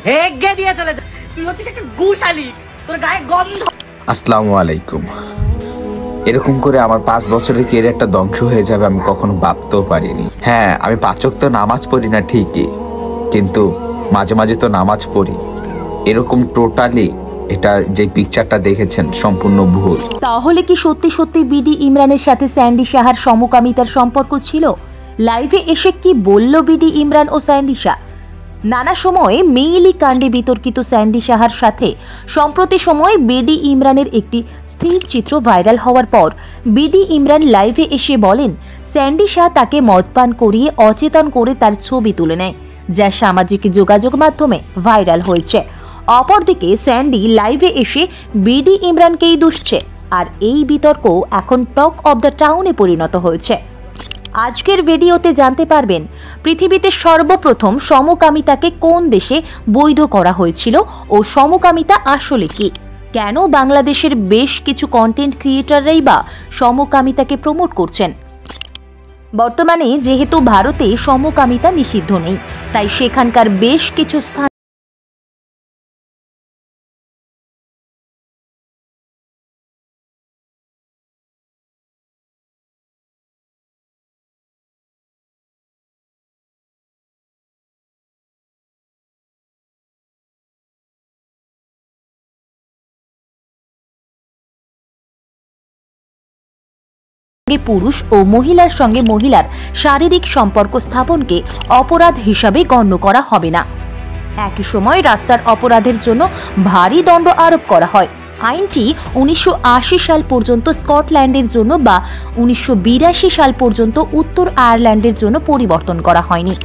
হেগে দিয়ে চলে যা। তুই হচ্ছিস একটা গুশালি, তোর গায়ে গন্ধ। আসসালামু আলাইকুম। এরকম করে আমার 5 বছরের ক্যারিয়ারটা ধ্বংস হয়ে যাবে আমি কখনো ভাবতেও পারিনি। হ্যাঁ, আমি 5 ওয়াক্ত নামাজ পড়ি না ঠিকই, কিন্তু মাঝে মাঝে তো নামাজ পড়ি। এরকম টোটালি এটা যে পিকচারটা দেখেছেন সম্পূর্ণ ভুল। তাহলে কি সত্যি সত্যি বিডি ইমরানের সাথে স্যান্ডি সাহার সমকামিতার সম্পর্ক ছিল? লাইভে এসে কি বলল বিডি ইমরান ও স্যান্ডি সাহা? নানা সময়ে মেইলি কাণ্ডে বিতর্কিত স্যান্ডি সাহার সাথে সম্প্রতি সময়ে বিডি ইমরানের একটি স্থির চিত্র ভাইরাল হওয়ার পর বিডি ইমরান লাইভে এসে বলেন স্যান্ডি সাহা তাকে মদপান করিয়ে অচেতন করে তার ছবি তুলে নেয়, যা সামাজিক যোগাযোগ মাধ্যমে ভাইরাল হয়েছে। অপরদিকে স্যান্ডি লাইভে এসে বিডি ইমরানকেই দুষছে, আর এই বিতর্ক এখন টক অব দ্য টাউনে পরিণত হয়েছে। আজকের ভিডিওতে জানতে পারবেন পৃথিবীতে সর্বপ্রথম সমকামিতাকে কোন দেশে বৈধ করা হয়েছিল ও সমকামিতা আসলে কি, কেন বাংলাদেশের বেশ কিছু কন্টেন্ট ক্রিয়েটররাই বা সমকামিতাকে প্রমোট করছেন। বর্তমানে যেহেতু ভারতে সমকামিতা নিষিদ্ধ নেই, তাই সেখানকার বেশ কিছু স্থান পুরুষ ও মহিলার সঙ্গে মহিলার শারীরিক সম্পর্ক স্থাপনকে অপরাধ হিসাবে গণ্য করা হবে না। একই সময় রাস্তার অপরাধের জন্য ভারী দণ্ড আরোপ করা হয়। আইনটি 1980 সাল পর্যন্ত স্কটল্যান্ডের জন্য বা 1982 সাল পর্যন্ত উত্তর আয়ারল্যান্ডের জন্য পরিবর্তন করা হয়নি।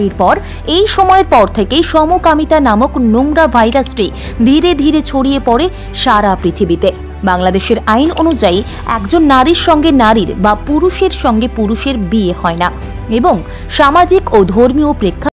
এরপর এই সময়ের পর থেকেই সমকামিতা নামক নোংরা ভাইরাসটি ধীরে ধীরে ছড়িয়ে পড়ে সারা পৃথিবীতে। বাংলাদেশের আইন অনুযায়ী একজন নারীর সঙ্গে নারীর বা পুরুষের সঙ্গে পুরুষের বিয়ে হয় না এবং সামাজিক ও ধর্মীয় প্রেক্ষাপটে